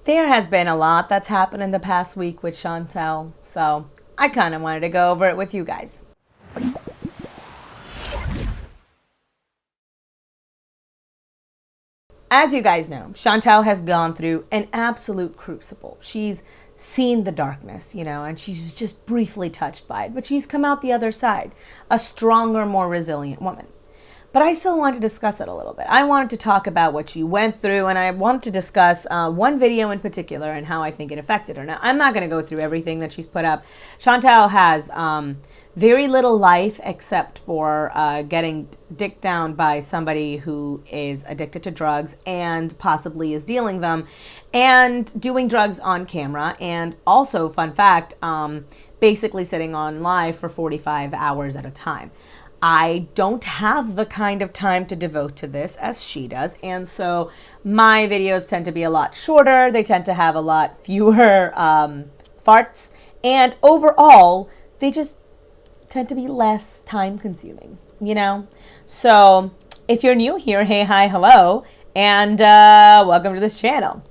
There has been a lot that's happened in the past week with Chantal, so I kind of wanted to go over it with you guys. As you guys know, Chantal has gone through an absolute crucible. She's seen the darkness, and she's just briefly touched by it, but she's come out the other side, a stronger, more resilient woman. But I still want to discuss it a little bit. I wanted to talk about what she went through, and I wanted to discuss one video in particular and how I think it affected her. Now, I'm not going to go through everything that she's put up. Chantal has very little life except for getting dicked down by somebody who is addicted to drugs and possibly is dealing them, and doing drugs on camera, and also, fun fact, basically sitting on live for 45 hours at a time. I don't have the kind of time to devote to this as she does, and so my videos tend to be a lot shorter. They tend to have a lot fewer farts, and overall, they just tend to be less time consuming, So if you're new here, hey, hi, hello, and welcome to this channel.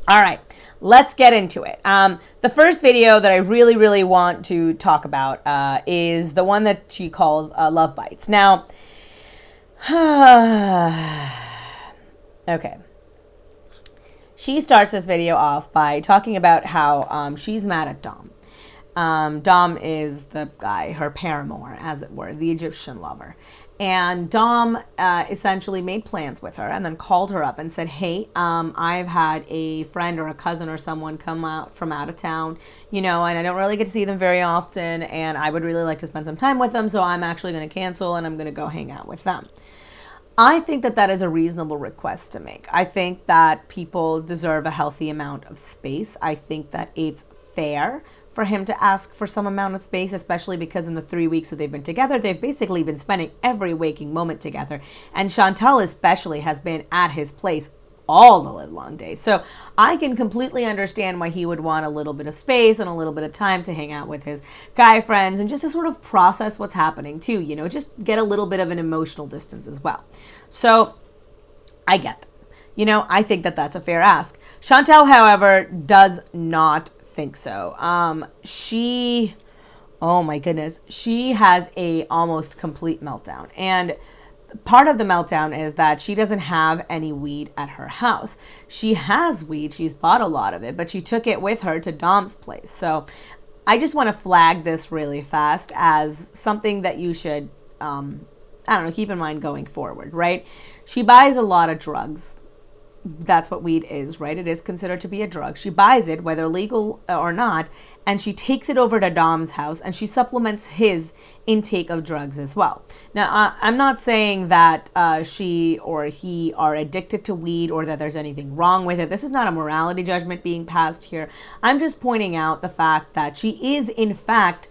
All right. Let's get into it. The first video that I really, really want to talk about is the one that she calls Love Bites. Now, okay. She starts this video off by talking about how she's mad at Dom. Dom is the guy, her paramour, as it were, the Egyptian lover. And Dom essentially made plans with her and then called her up and said, hey, I've had a friend or a cousin or someone come out from out of town, and I don't really get to see them very often, and I would really like to spend some time with them, so I'm actually going to cancel and I'm going to go hang out with them. I think that that is a reasonable request to make. I think that people deserve a healthy amount of space. I think that it's fair for him to ask for some amount of space, especially because in the 3 weeks that they've been together, they've basically been spending every waking moment together. And Chantal especially has been at his place all the long days. So I can completely understand why he would want a little bit of space and a little bit of time to hang out with his guy friends and just to sort of process what's happening too, just get a little bit of an emotional distance as well. So I get that. I think that that's a fair ask. Chantal, however, does not think so. Oh my goodness, she has a almost complete meltdown, and part of the meltdown is that she doesn't have any weed at her house. She has weed, she's bought a lot of it, but she took it with her to Dom's place. So I just want to flag this really fast as something that you should keep in mind going forward, right? She buys a lot of drugs. That's what weed is, right? It is considered to be a drug. She buys it, whether legal or not, and she takes it over to Dom's house and she supplements his intake of drugs as well. Now, I'm not saying that she or he are addicted to weed or that there's anything wrong with it. This is not a morality judgment being passed here. I'm just pointing out the fact that she is, in fact,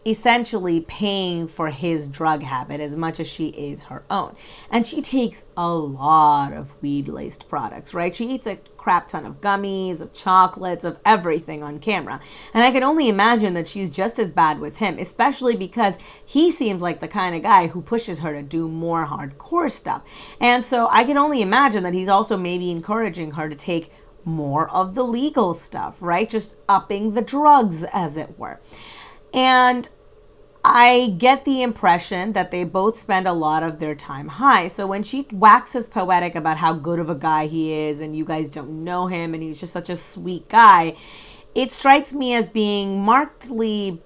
essentially paying for his drug habit as much as she is her own. And she takes a lot of weed-laced products, right? She eats a crap ton of gummies, of chocolates, of everything on camera. And I can only imagine that she's just as bad with him, especially because he seems like the kind of guy who pushes her to do more hardcore stuff. And so I can only imagine that he's also maybe encouraging her to take more of the legal stuff, right? Just upping the drugs, as it were. And I get the impression that they both spend a lot of their time high. So when she waxes poetic about how good of a guy he is and you guys don't know him and he's just such a sweet guy, it strikes me as being markedly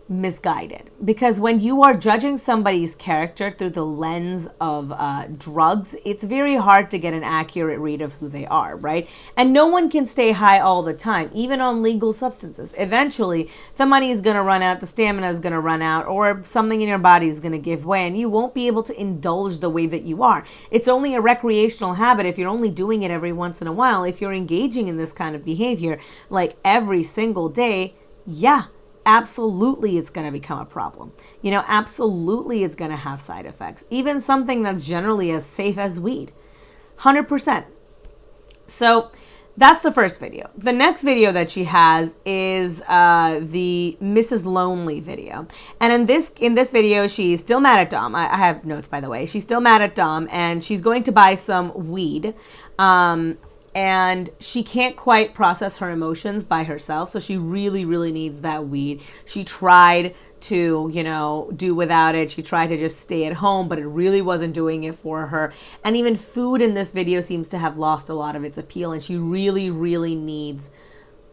misguided, because when you are judging somebody's character through the lens of drugs, it's very hard to get an accurate read of who they are, right? And no one can stay high all the time, even on legal substances. Eventually, the money is going to run out, the stamina is going to run out, or something in your body is going to give way, and you won't be able to indulge the way that you are. It's only a recreational habit if you're only doing it every once in a while. If you're engaging in this kind of behavior like every single day, yeah, absolutely it's going to become a problem. Absolutely it's going to have side effects. Even something that's generally as safe as weed. 100%. So that's the first video. The next video that she has is the Mrs. Lonely video. And in this video, she's still mad at Dom. I have notes, by the way. She's still mad at Dom, and she's going to buy some weed. and she can't quite process her emotions by herself. So she really, really needs that weed. She tried to, you know, do without it. She tried to just stay at home, but it really wasn't doing it for her. And even food in this video seems to have lost a lot of its appeal, and she really, really needs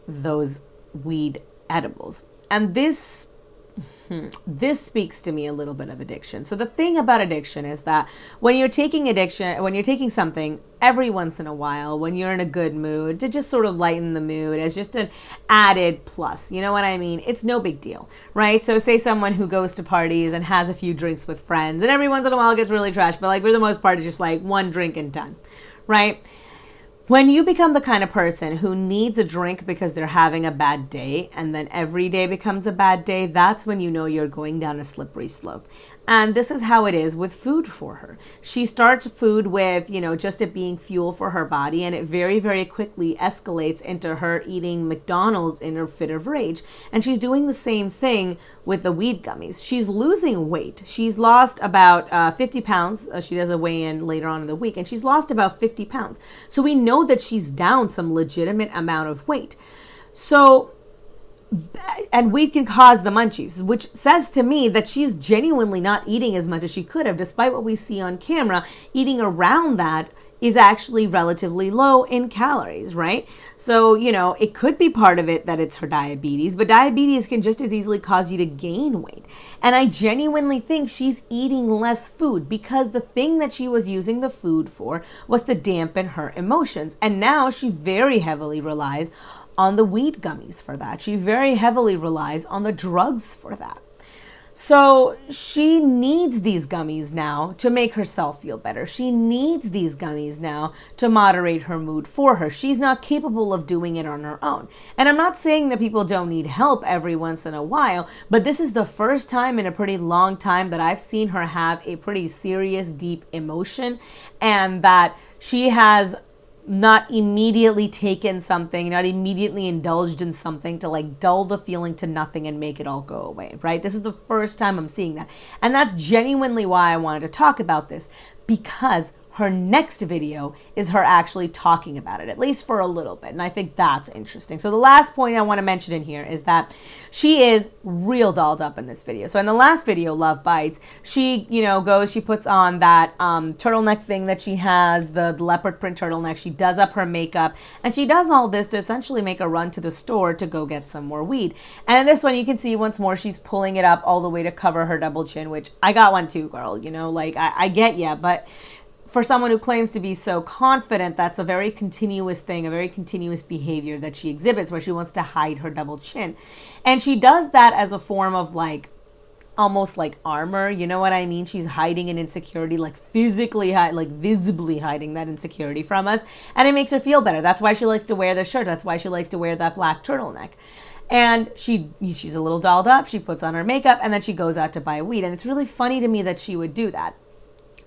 those weed edibles. And this speaks to me a little bit of addiction. So the thing about addiction is that when you're taking something every once in a while, when you're in a good mood, to just sort of lighten the mood as just an added plus, you know what I mean? It's no big deal, right? So say someone who goes to parties and has a few drinks with friends, and every once in a while gets really trash, but like for the most part, it's just like one drink and done, right? When you become the kind of person who needs a drink because they're having a bad day, and then every day becomes a bad day, that's when you know you're going down a slippery slope. And this is how it is with food for her. She starts food with, you know, just it being fuel for her body, and it very, very quickly escalates into her eating McDonald's in her fit of rage. And she's doing the same thing with the weed gummies. She's losing weight. She's lost about 50 pounds. She does a weigh-in later on in the week, and she's lost about 50 pounds. So we know that she's down some legitimate amount of weight. So, and weed can cause the munchies, which says to me that she's genuinely not eating as much as she could have, despite what we see on camera. Eating around that is actually relatively low in calories, right? So, you know, it could be part of it that it's her diabetes, but diabetes can just as easily cause you to gain weight. And I genuinely think she's eating less food because the thing that she was using the food for was to dampen her emotions. And now she very heavily relies on the weed gummies for that. She very heavily relies on the drugs for that. So she needs these gummies now to make herself feel better. She needs these gummies now to moderate her mood for her. She's not capable of doing it on her own. And I'm not saying that people don't need help every once in a while, but this is the first time in a pretty long time that I've seen her have a pretty serious, deep emotion, and that she has not immediately taken something, not immediately indulged in something to like dull the feeling to nothing and make it all go away, right? This is the first time I'm seeing that. And that's genuinely why I wanted to talk about this, because her next video is her actually talking about it, at least for a little bit. And I think that's interesting. So the last point I want to mention in here is that she is real dolled up in this video. So in the last video, Love Bites, she, you know, she puts on that turtleneck thing that she has, the leopard print turtleneck. She does up her makeup, and she does all this to essentially make a run to the store to go get some more weed. And in this one, you can see once more, she's pulling it up all the way to cover her double chin, which I got one too, girl. You know, like I get ya, but for someone who claims to be so confident, that's a very continuous thing, a very continuous behavior that she exhibits, where she wants to hide her double chin. And she does that as a form of like, almost like armor, you know what I mean? She's hiding an insecurity, like physically, like visibly hiding that insecurity from us. And it makes her feel better. That's why she likes to wear the shirt. That's why she likes to wear that black turtleneck. And she's a little dolled up. She puts on her makeup, and then she goes out to buy weed. And it's really funny to me that she would do that.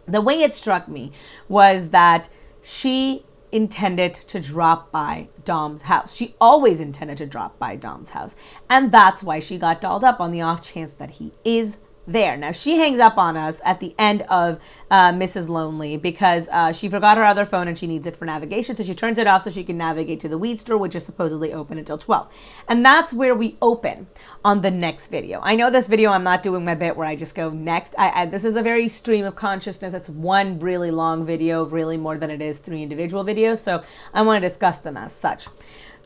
The way it struck me was that she intended to drop by Dom's house. She always intended to drop by Dom's house. And that's why she got dolled up, on the off chance that he is there. Now, she hangs up on us at the end of Mrs. Lonely because she forgot her other phone and she needs it for navigation. So she turns it off so she can navigate to the weed store, which is supposedly open until 12. And that's where we open on the next video. I know this video, I'm not doing my bit where I just go next. This is a very stream of consciousness. It's one really long video, really more than it is 3 individual videos. So I want to discuss them as such.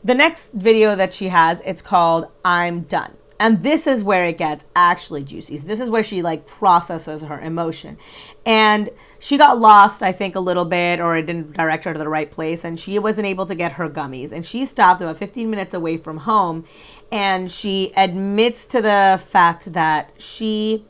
The next video that she has, it's called I'm Done. And this is where it gets actually juicy. This is where she like processes her emotion. And she got lost, I think, a little bit, or it didn't direct her to the right place. And she wasn't able to get her gummies. And she stopped about 15 minutes away from home. And she admits to the fact that she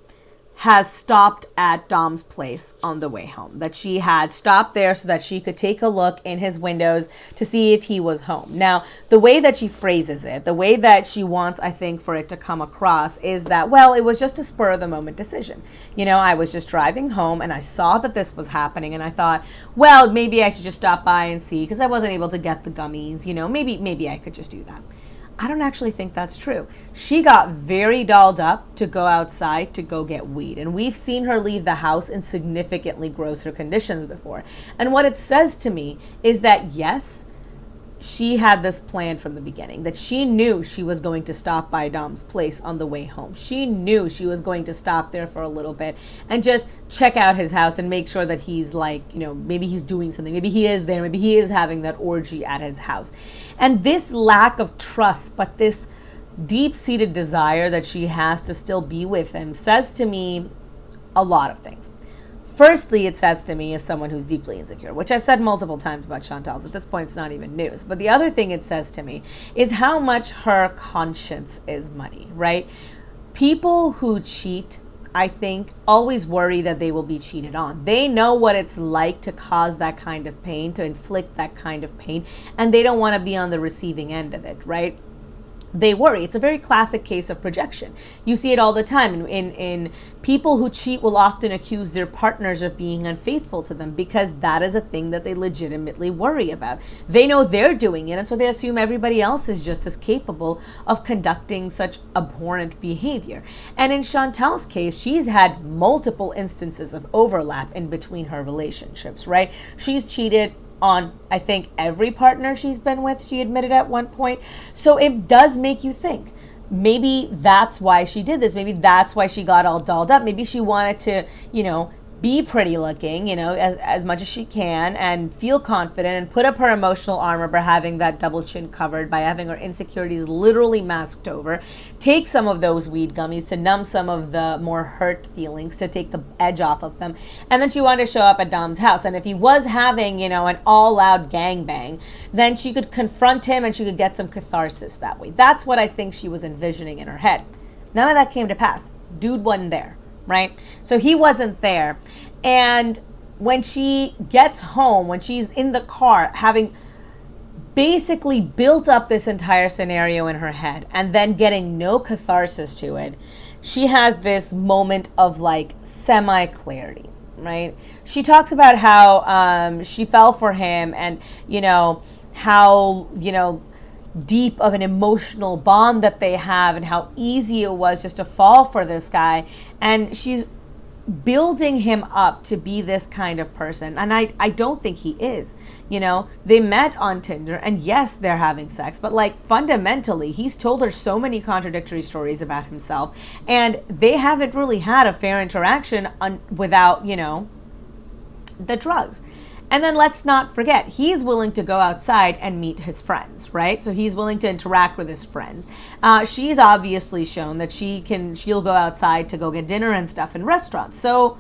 has stopped at Dom's place on the way home, that she had stopped there so that she could take a look in his windows to see if he was home. Now, the way that she phrases it, the way that she wants, I think, for it to come across is that, well, it was just a spur of the moment decision. You know, I was just driving home and I saw that this was happening and I thought, well, maybe I should just stop by and see, because I wasn't able to get the gummies, you know, maybe I could just do that. I don't actually think that's true. She got very dolled up to go outside to go get weed. And we've seen her leave the house in significantly grosser conditions before. And what it says to me is that, yes, she had this plan from the beginning, that she knew she was going to stop by Dom's place on the way home. She knew she was going to stop there for a little bit and just check out his house and make sure that he's like, you know, maybe he's doing something. Maybe he is there. Maybe he is having that orgy at his house. And this lack of trust, but this deep-seated desire that she has to still be with him, says to me a lot of things. Firstly, it says to me as someone who's deeply insecure, which I've said multiple times about Chantal's. At this point, it's not even news. But the other thing it says to me is how much her conscience is muddy, right? People who cheat, I think, always worry that they will be cheated on. They know what it's like to cause that kind of pain, to inflict that kind of pain, and they don't want to be on the receiving end of it, right? They worry. It's a very classic case of projection. You see it all the time. In people who cheat will often accuse their partners of being unfaithful to them because that is a thing that they legitimately worry about. They know they're doing it, and so they assume everybody else is just as capable of conducting such abhorrent behavior. And in Chantal's case, she's had multiple instances of overlap in between her relationships, right? She's cheated on, I think, every partner she's been with, she admitted at one point. So it does make you think, maybe that's why she did this. Maybe that's why she got all dolled up. Maybe she wanted to, you know, be pretty looking, you know, as much as she can and feel confident and put up her emotional armor by having that double chin covered, by having her insecurities literally masked over, take some of those weed gummies to numb some of the more hurt feelings, to take the edge off of them. And then she wanted to show up at Dom's house. And if he was having, you know, an all-out gangbang, then she could confront him and she could get some catharsis that way. That's what I think she was envisioning in her head. None of that came to pass. Dude wasn't there. Right? So he wasn't there. And when she gets home, when she's in the car, having basically built up this entire scenario in her head and then getting no catharsis to it, she has this moment of like semi-clarity, right? She talks about how she fell for him and, you know, how, you know, deep of an emotional bond that they have and how easy it was just to fall for this guy. And she's building him up to be this kind of person. And I don't think he is. You know, they met on Tinder and yes, they're having sex, but like fundamentally, he's told her so many contradictory stories about himself and they haven't really had a fair interaction without, you know, the drugs. And then let's not forget, he's willing to go outside and meet his friends, right? So he's willing to interact with his friends. She's obviously shown that she'll go outside to go get dinner and stuff in restaurants. So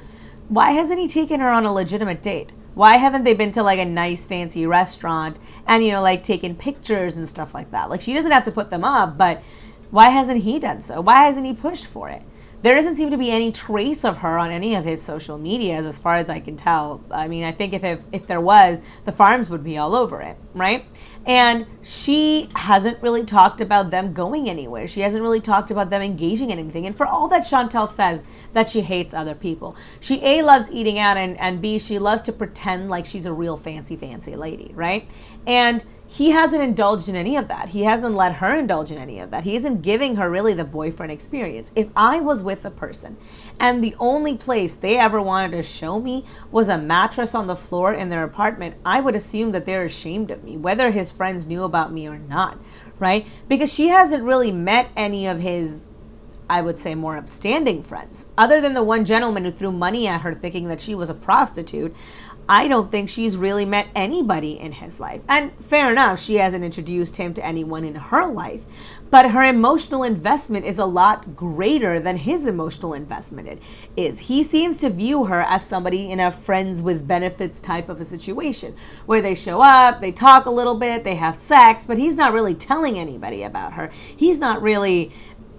why hasn't he taken her on a legitimate date? Why haven't they been to like a nice fancy restaurant and, you know, like taken pictures and stuff like that? Like she doesn't have to put them up, but why hasn't he done so? Why hasn't he pushed for it? There doesn't seem to be any trace of her on any of his social medias as far as I can tell. I mean, I think if there was, the farms would be all over it, right? And she hasn't really talked about them going anywhere. She hasn't really talked about them engaging in anything. And for all that Chantal says that she hates other people, she A, loves eating out, and B, she loves to pretend like she's a real fancy lady, right? And he hasn't indulged in any of that. He hasn't let her indulge in any of that. He isn't giving her really the boyfriend experience. If I was with a person and the only place they ever wanted to show me was a mattress on the floor in their apartment, I would assume that they're ashamed of me, whether his friends knew about me or not, right? Because she hasn't really met any of his, I would say, more upstanding friends. Other than the one gentleman who threw money at her thinking that she was a prostitute, I don't think she's really met anybody in his life. And fair enough, she hasn't introduced him to anyone in her life, but her emotional investment is a lot greater than his emotional investment is. He seems to view her as somebody in a friends with benefits type of a situation where they show up, they talk a little bit, they have sex, but he's not really telling anybody about her. He's not really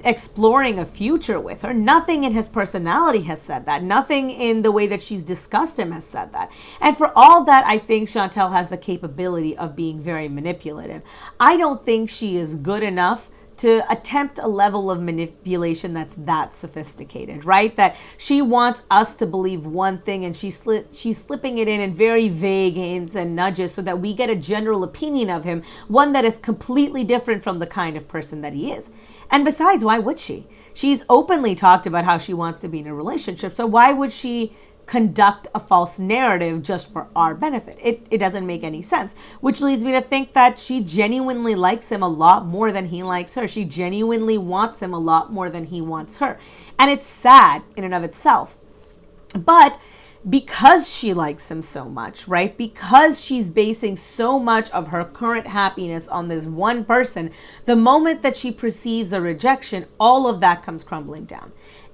exploring a future with her. Nothing in his personality has said that. Nothing in the way that she's discussed him has said that. And for all that, I think Chantal has the capability of being very manipulative. I don't think she is good enough to attempt a level of manipulation that's that sophisticated, right? That she wants us to believe one thing and she's slipping it in very vague hints and nudges so that we get a general opinion of him, one that is completely different from the kind of person that he is. And besides, why would she? She's openly talked about how she wants to be in a relationship, so why would she conduct a false narrative just for our benefit. It doesn't make any sense, which leads me to think that she genuinely likes him a lot more than he likes her. She genuinely wants him a lot more than he wants her. And it's sad in and of itself. But because she likes him so much, right? Because she's basing so much of her current happiness on this one person, the moment that she perceives a rejection, all of that comes crumbling down.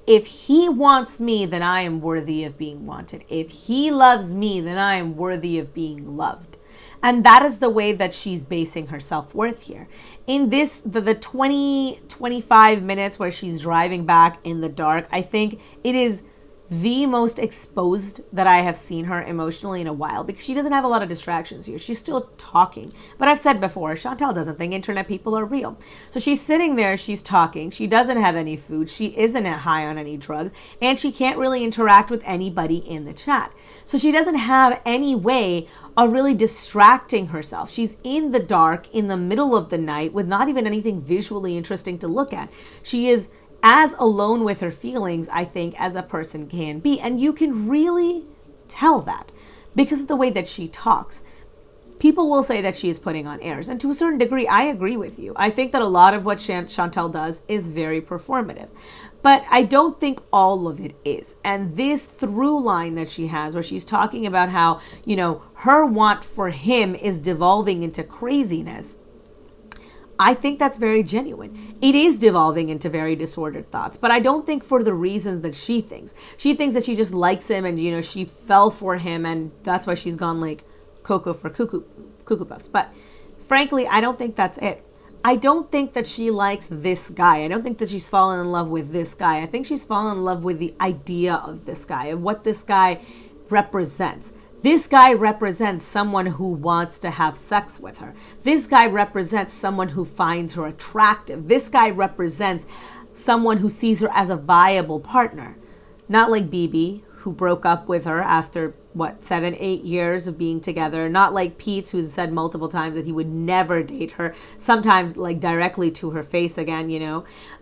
If he wants me, then I am worthy of being wanted. If he loves me, then I am worthy of being loved. And that is the way that she's basing her self-worth here. In this, the 25 minutes where she's driving back in the dark, I think it is the most exposed that I have seen her emotionally in a while, because she doesn't have a lot of distractions here. She's still talking. But I've said before, Chantal doesn't think internet people are real. So she's sitting there, she's talking. She doesn't have any food. She isn't high on any drugs. And she can't really interact with anybody in the chat. So she doesn't have any way of really distracting herself. She's in the dark, in the middle of the night, with not even anything visually interesting to look at. She is as alone with her feelings, I think, as a person can be. And you can really tell that because of the way that she talks. People will say that she is putting on airs. And to a certain degree, I agree with you. I think that a lot of what Chantal does is very performative. But I don't think all of it is. And this through line that she has, where she's talking about how, her want for him is devolving into craziness, I think that's very genuine. It is devolving into very disordered thoughts, but I don't think for the reasons that she thinks. She thinks that she just likes him and, she fell for him, and that's why she's gone like Coco for Cuckoo Puffs. But frankly, I don't think that's it. I don't think that she likes this guy. I don't think that she's fallen in love with this guy. I think she's fallen in love with the idea of this guy, of what this guy represents. This guy represents someone who wants to have sex with her. This guy represents someone who finds her attractive. This guy represents someone who sees her as a viable partner. Not like BB, who broke up with her after, 7-8 years of being together. Not like Pete, who's said multiple times that he would never date her. Sometimes like directly to her face again,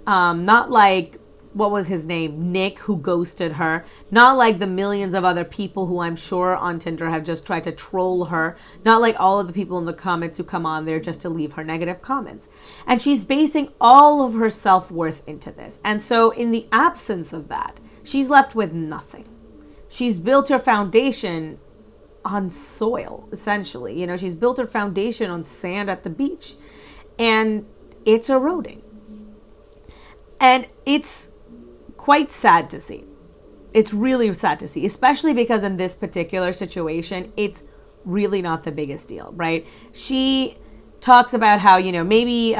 Not like, what was his name? Nick, who ghosted her. Not like the millions of other people who I'm sure on Tinder have just tried to troll her. Not like all of the people in the comments who come on there just to leave her negative comments. And she's basing all of her self-worth into this. And so in the absence of that, she's left with nothing. She's built her foundation on soil, essentially. She's built her foundation on sand at the beach. And it's eroding. And it's quite sad to see. It's really sad to see, especially because in this particular situation, it's really not the biggest deal, right? She talks about how, maybe,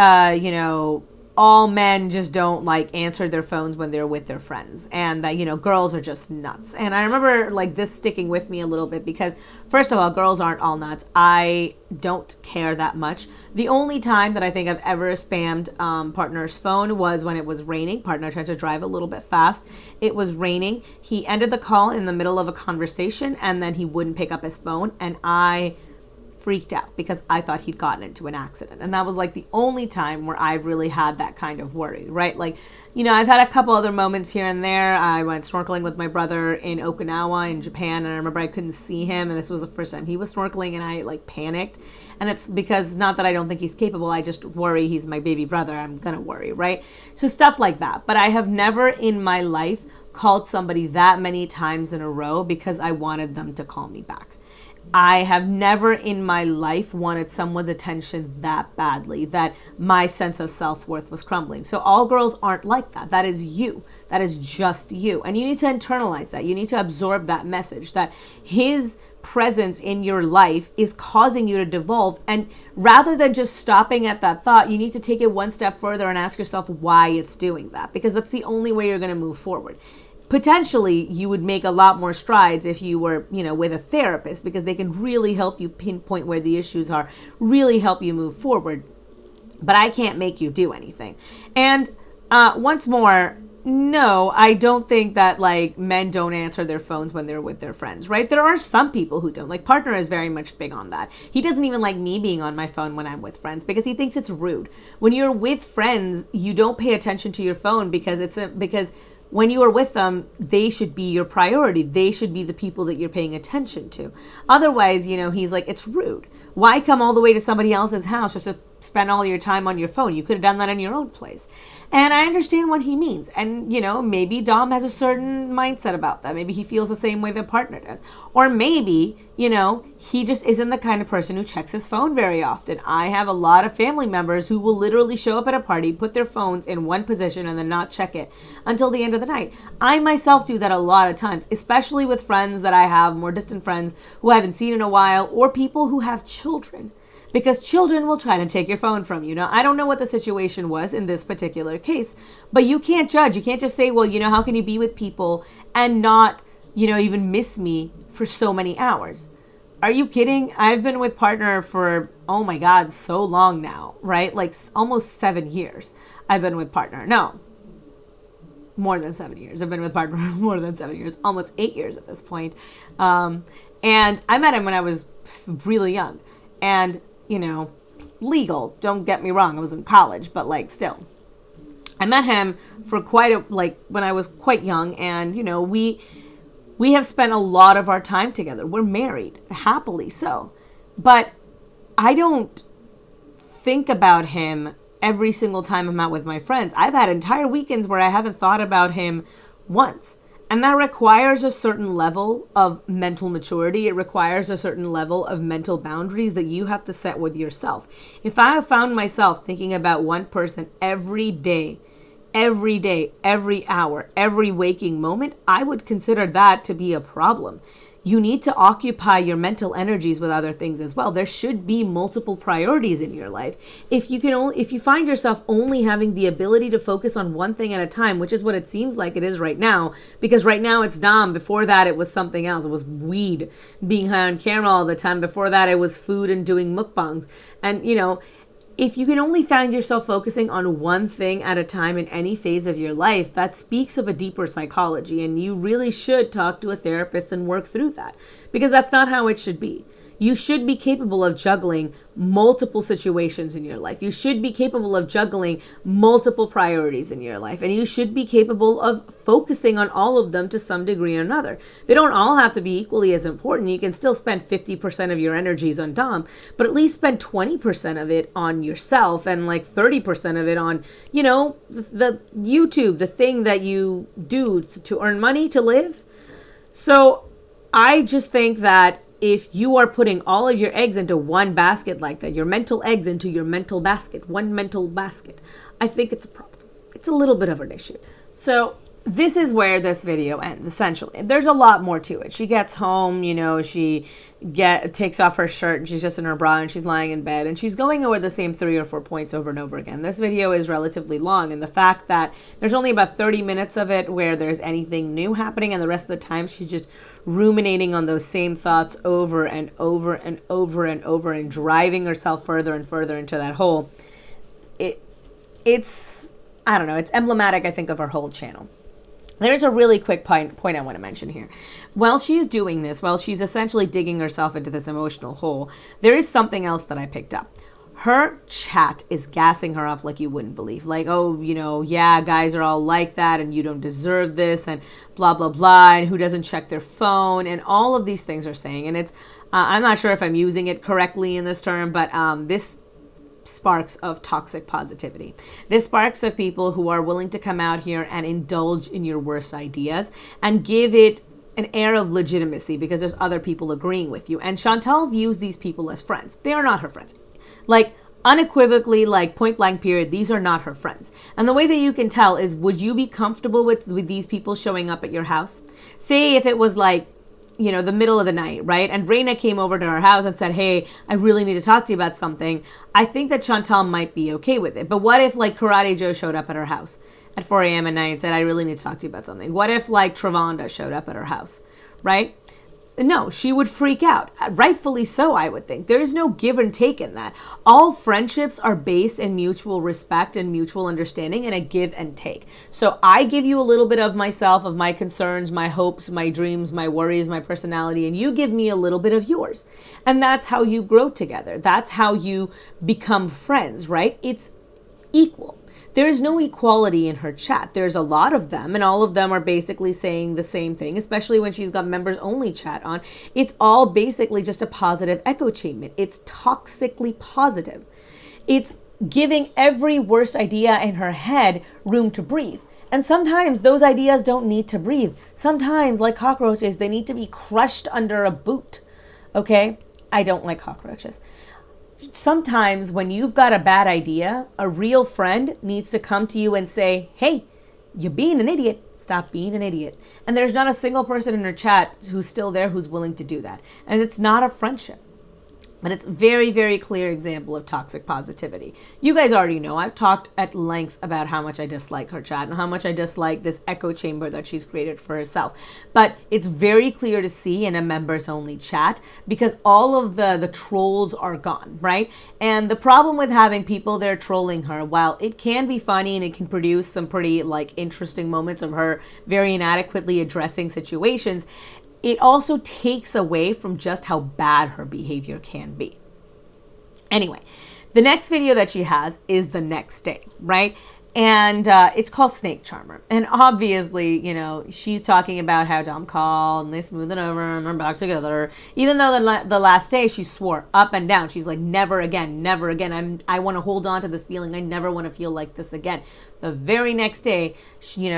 all men just don't answer their phones when they're with their friends, and that, girls are just nuts. And I remember this sticking with me a little bit because, first of all, girls aren't all nuts. I don't care that much. The only time that I think I've ever spammed partner's phone was when it was raining. Partner tried to drive a little bit fast. It was raining. He ended the call in the middle of a conversation, and then he wouldn't pick up his phone, and I freaked out because I thought he'd gotten into an accident. And that was the only time where I really had that kind of worry, right? I've had a couple other moments here and there. I went snorkeling with my brother in Okinawa in Japan, and I remember I couldn't see him, and this was the first time he was snorkeling, and I panicked. And it's because, not that I don't think he's capable, I just worry. He's my baby brother. I'm gonna worry, right? So stuff like that. But I have never in my life called somebody that many times in a row because I wanted them to call me back. I have never in my life wanted someone's attention that badly that my sense of self-worth was crumbling. So all girls aren't like that. That is you. That is just you. And you need to internalize that. You need to absorb that message that his presence in your life is causing you to devolve. And rather than just stopping at that thought, you need to take it one step further and ask yourself why it's doing that, because that's the only way you're going to move forward. Potentially, you would make a lot more strides if you were, with a therapist, because they can really help you pinpoint where the issues are, really help you move forward. But I can't make you do anything. And once more, no, I don't think that men don't answer their phones when they're with their friends, right? There are some people who don't. Partner is very much big on that. He doesn't even like me being on my phone when I'm with friends because he thinks it's rude. When you're with friends, you don't pay attention to your phone because when you are with them, they should be your priority. They should be the people that you're paying attention to. Otherwise, you know, he's like, it's rude. Why come all the way to somebody else's house just to spend all your time on your phone? You could have done that in your own place. And I understand what he means. And, you know, maybe Dom has a certain mindset about that. Maybe he feels the same way the partner does. Or maybe, you know, he just isn't the kind of person who checks his phone very often. I have a lot of family members who will literally show up at a party, put their phones in one position, and then not check it until the end of the night. I myself do that a lot of times, especially with friends that I have, more distant friends who I haven't seen in a while, or people who have children. Because children will try to take your phone from you. Now, I don't know what the situation was in this particular case, but you can't judge. You can't just say, well, you know, how can you be with people and not, you know, even miss me for so many hours? Are you kidding? I've been with partner for, oh my God, so long now, right? Like almost 7 years I've been with partner. No, more than 7 years. I've been with partner for more than 7 years, almost 8 years at this point. And I met him when I was really young. And you know, legal, don't get me wrong, I was in college, but like still. I met him for when I was quite young, and you know, we have spent a lot of our time together. We're married, happily so. But I don't think about him every single time I'm out with my friends. I've had entire weekends where I haven't thought about him once. And that requires a certain level of mental maturity. It requires a certain level of mental boundaries that you have to set with yourself. If I have found myself thinking about one person every day, every hour, every waking moment, I would consider that to be a problem. You need to occupy your mental energies with other things as well. There should be multiple priorities in your life. If you find yourself only having the ability to focus on one thing at a time, which is what it seems like it is right now, because right now it's Dom. Before that, it was something else. It was weed, being high on camera all the time. Before that, it was food and doing mukbangs. And, you know, if you can only find yourself focusing on one thing at a time in any phase of your life, that speaks of a deeper psychology, and you really should talk to a therapist and work through that, because that's not how it should be. You should be capable of juggling multiple situations in your life. You should be capable of juggling multiple priorities in your life. And you should be capable of focusing on all of them to some degree or another. They don't all have to be equally as important. You can still spend 50% of your energies on Dom, but at least spend 20% of it on yourself and like 30% of it on, you know, the YouTube, the thing that you do to earn money to live. So I just think that if you are putting all of your eggs into one basket like that, your mental eggs into your mental basket, one mental basket, I think it's a problem. It's a little bit of an issue. So this is where this video ends, essentially. There's a lot more to it. She gets home, you know, she takes off her shirt and she's just in her bra and she's lying in bed and she's going over the same 3 or 4 points over and over again. This video is relatively long, and the fact that there's only about 30 minutes of it where there's anything new happening, and the rest of the time she's just ruminating on those same thoughts over and over and over and over and driving herself further and further into that hole. It's I don't know, it's emblematic, I think, of her whole channel. There's a really quick point I want to mention here. While she's doing this, while she's essentially digging herself into this emotional hole, there is something else that I picked up. Her chat is gassing her up like you wouldn't believe. Like, oh, you know, yeah, guys are all like that and you don't deserve this and blah, blah, blah, and who doesn't check their phone, and all of these things are saying. And it's, I'm not sure if I'm using it correctly in this term, but this sparks of toxic positivity. This sparks of people who are willing to come out here and indulge in your worst ideas and give it an air of legitimacy because there's other people agreeing with you. And Chantal views these people as friends. They are not her friends. Like, unequivocally, like point blank period, these are not her friends. And the way that you can tell is, would you be comfortable with these people showing up at your house? Say if it was like, you know, the middle of the night, right? And Raine came over to her house and said, hey, I really need to talk to you about something. I think that Chantal might be okay with it. But what if like Karate Joe showed up at her house at 4 a.m. at night and said, I really need to talk to you about something? What if like Travanda showed up at her house, right? No, she would freak out. Rightfully so, I would think. There is no give and take in that. All friendships are based in mutual respect and mutual understanding and a give and take. So I give you a little bit of myself, of my concerns, my hopes, my dreams, my worries, my personality, and you give me a little bit of yours. And that's how you grow together. That's how you become friends, right? It's equal. There is no equality in her chat. There's a lot of them, and all of them are basically saying the same thing, especially when she's got members only chat on. It's all basically just a positive echo chamber. It's toxically positive. It's giving every worst idea in her head room to breathe. And sometimes those ideas don't need to breathe. Sometimes, like cockroaches, they need to be crushed under a boot. Okay? I don't like cockroaches. Sometimes when you've got a bad idea, a real friend needs to come to you and say, hey, you're being an idiot. Stop being an idiot. And there's not a single person in her chat who's still there who's willing to do that. And it's not a friendship. But it's a very, very clear example of toxic positivity. You guys already know I've talked at length about how much I dislike her chat and how much I dislike this echo chamber that she's created for herself. But it's very clear to see in a members only chat because all of the trolls are gone, right? And the problem with having people there trolling her, while it can be funny and it can produce some pretty like interesting moments of her very inadequately addressing situations, it also takes away from just how bad her behavior can be. Anyway, the next video that she has is the next day, right? And it's called Snake Charmer. And obviously, you know, she's talking about how Dom called and they smoothed it over and they're back together. Even though the last day she swore up and down. She's like, never again, never again. I want to hold on to this feeling. I never want to feel like this again. The very next day,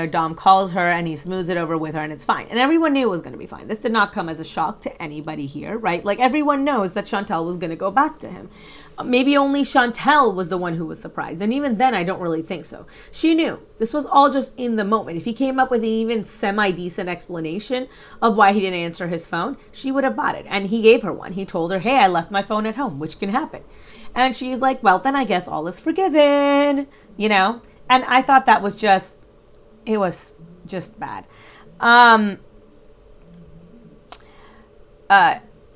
Dom calls her and he smooths it over with her and it's fine. And everyone knew it was going to be fine. This did not come as a shock to anybody here, right? Like everyone knows that Chantal was going to go back to him. Maybe only Chantal was the one who was surprised. And even then, I don't really think so. She knew. This was all just in the moment. If he came up with an even semi-decent explanation of why he didn't answer his phone, she would have bought it. And he gave her one. He told her, hey, I left my phone at home, which can happen. And she's like, well, then I guess all is forgiven, you know? And I thought that was just, it was just bad.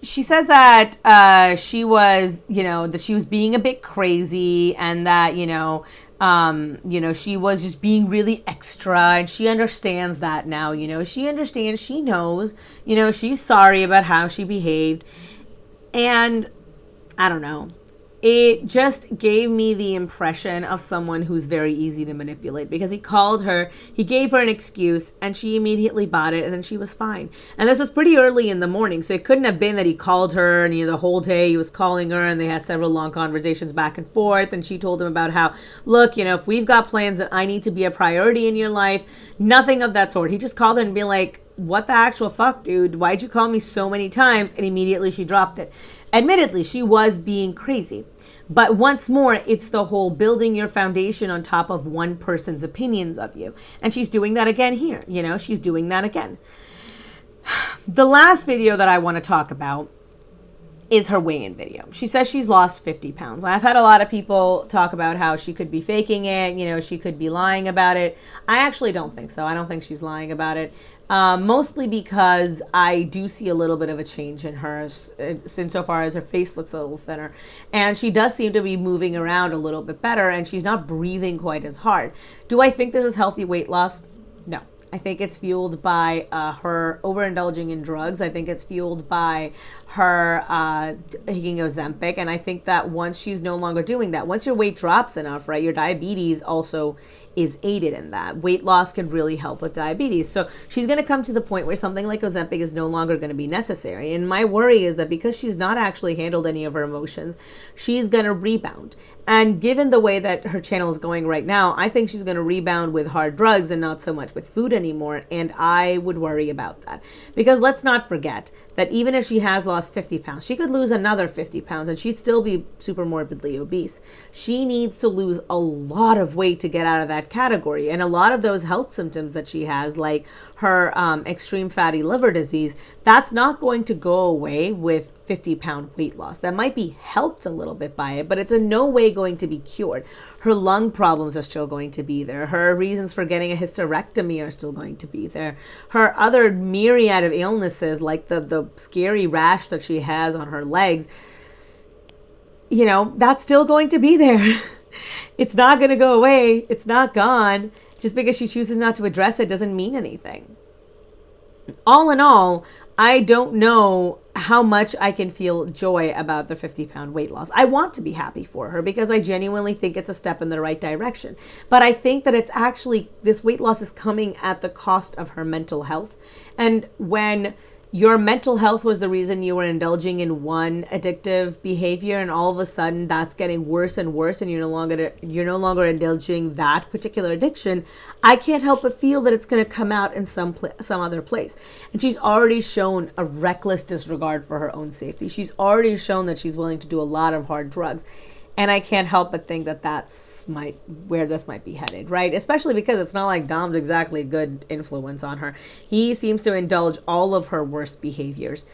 She says that she was, that she was being a bit crazy and that, she was just being really extra and she understands that now, she understands, she knows, she's sorry about how she behaved. And I don't know. It just gave me the impression of someone who's very easy to manipulate because he called her, he gave her an excuse, and she immediately bought it, and then she was fine. And this was pretty early in the morning, so it couldn't have been that he called her, and the whole day he was calling her, and they had several long conversations back and forth, and she told him about how, look, if we've got plans that I need to be a priority in your life, nothing of that sort. He just called her and be like, what the actual fuck, dude? Why'd you call me so many times? And immediately she dropped it. Admittedly, she was being crazy. But once more, it's the whole building your foundation on top of one person's opinions of you. And she's doing that again here. She's doing that again. The last video that I want to talk about is her weigh-in video. She says she's lost 50 pounds. I've had a lot of people talk about how she could be faking it. She could be lying about it. I actually don't think so. I don't think she's lying about it. Mostly because I do see a little bit of a change in her insofar as her face looks a little thinner. And she does seem to be moving around a little bit better and she's not breathing quite as hard. Do I think this is healthy weight loss? No. I think it's fueled by her overindulging in drugs. I think it's fueled by her taking Ozempic. And I think that once she's no longer doing that, once your weight drops enough, right, your diabetes also is aided in that. Weight loss can really help with diabetes. So she's going to come to the point where something like Ozempic is no longer going to be necessary. And my worry is that because she's not actually handled any of her emotions, she's going to rebound. And given the way that her channel is going right now, I think she's going to rebound with hard drugs and not so much with food anymore. And I would worry about that. Because let's not forget that even if she has lost 50 pounds, she could lose another 50 pounds and she'd still be super morbidly obese. She needs to lose a lot of weight to get out of that category. And a lot of those health symptoms that she has, like her extreme fatty liver disease, that's not going to go away with 50-pound weight loss. That might be helped a little bit by it, but it's in no way going to be cured. Her lung problems are still going to be there. Her reasons for getting a hysterectomy are still going to be there. Her other myriad of illnesses, like the scary rash that she has on her legs, that's still going to be there. It's not going to go away. It's not gone. Just because she chooses not to address it doesn't mean anything. All in all, I don't know how much I can feel joy about the 50-pound weight loss. I want to be happy for her because I genuinely think it's a step in the right direction. But I think that it's actually, this weight loss is coming at the cost of her mental health. And when your mental health was the reason you were indulging in one addictive behavior, and all of a sudden that's getting worse and worse, and you're no longer indulging that particular addiction, I can't help but feel that it's going to come out in some other place. And she's already shown a reckless disregard for her own safety. She's already shown that she's willing to do a lot of hard drugs. And I can't help but think that that's where this might be headed, right? Especially because it's not like Dom's exactly a good influence on her. He seems to indulge all of her worst behaviors.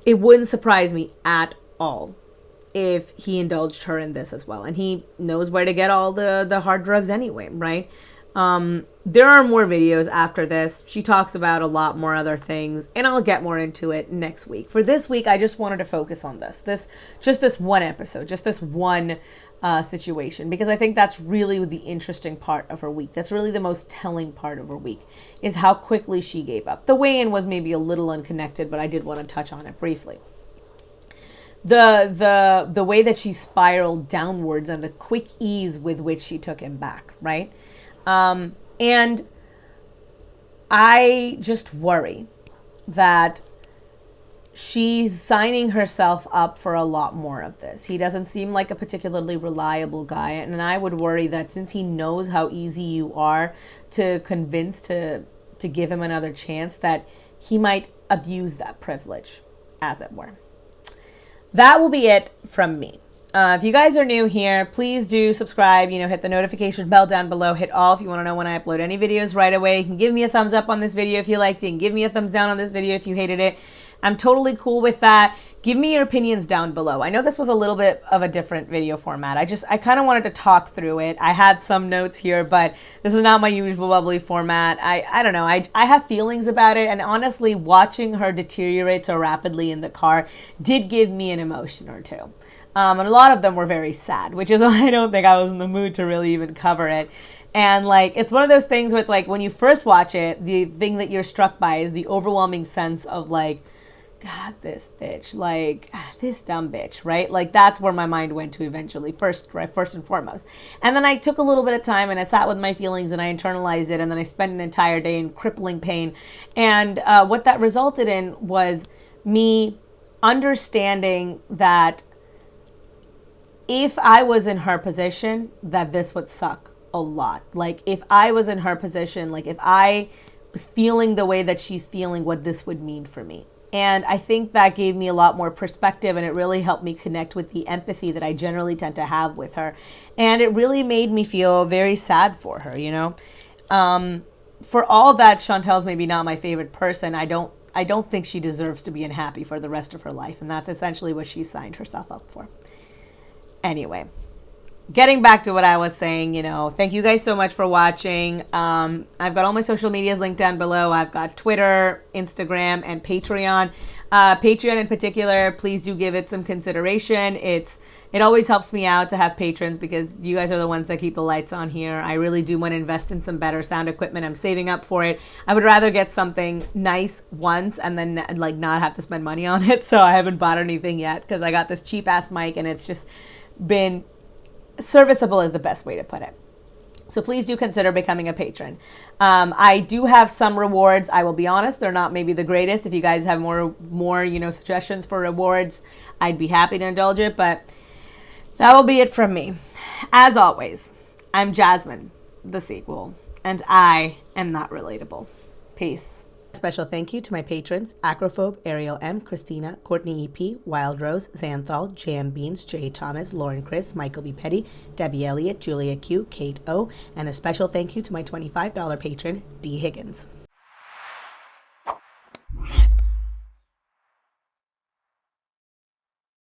It wouldn't surprise me at all if he indulged her in this as well. And he knows where to get all the hard drugs anyway, right? There are more videos after this. She talks about a lot more other things, and I'll get more into it next week. For this week, I just wanted to focus on this one episode, just this one situation, because I think that's really the interesting part of her week. That's really the most telling part of her week, is how quickly she gave up. The weigh-in was maybe a little unconnected, but I did want to touch on it briefly. The way that she spiraled downwards and the quick ease with which she took him back, right? And I just worry that she's signing herself up for a lot more of this. He doesn't seem like a particularly reliable guy. And I would worry that since he knows how easy you are to convince to give him another chance, that he might abuse that privilege, as it were. That will be it from me. If you guys are new here, please do subscribe, hit the notification bell down below, hit all if you want to know when I upload any videos right away. You can give me a thumbs up on this video if you liked it, and give me a thumbs down on this video if you hated it. I'm totally cool with that. Give me your opinions down below. I know this was a little bit of a different video format. I kind of wanted to talk through it. I had some notes here, but this is not my usual bubbly format. I don't know. I have feelings about it, and honestly, watching her deteriorate so rapidly in the car did give me an emotion or two. And a lot of them were very sad, which is why I don't think I was in the mood to really even cover it. And it's one of those things where it's like, when you first watch it, the thing that you're struck by is the overwhelming sense of God, this bitch, this dumb bitch, right? That's where my mind went to eventually, first and foremost. And then I took a little bit of time and I sat with my feelings and I internalized it, and then I spent an entire day in crippling pain. And what that resulted in was me understanding that if I was in her position, that this would suck a lot. If I was in her position, if I was feeling the way that she's feeling, what this would mean for me. And I think that gave me a lot more perspective, and it really helped me connect with the empathy that I generally tend to have with her. And it really made me feel very sad for her, For all that Chantal's maybe not my favorite person, I don't think she deserves to be unhappy for the rest of her life. And that's essentially what she signed herself up for. Anyway, getting back to what I was saying, thank you guys so much for watching. I've got all my social medias linked down below. I've got Twitter, Instagram, and Patreon. Patreon in particular, please do give it some consideration. It always helps me out to have patrons, because you guys are the ones that keep the lights on here. I really do want to invest in some better sound equipment. I'm saving up for it. I would rather get something nice once and then not have to spend money on it. So I haven't bought anything yet, because I got this cheap ass mic and it's just been serviceable, is the best way to put it. So please do consider becoming a patron. I do have some rewards. I will be honest, they're not maybe the greatest. If you guys have more suggestions for rewards, I'd be happy to indulge it, but that will be it from me. As always, I'm Jasmine, the sequel, and I am not relatable. Peace. Special thank you to my patrons: Acrophobe, Ariel M, Christina, Courtney EP, Wild Rose, Xanthal, Jam Beans, Jay Thomas, Lauren Chris, Michael B. Petty, Debbie Elliott, Julia Q, Kate O, and a special thank you to my $25 patron, D. Higgins.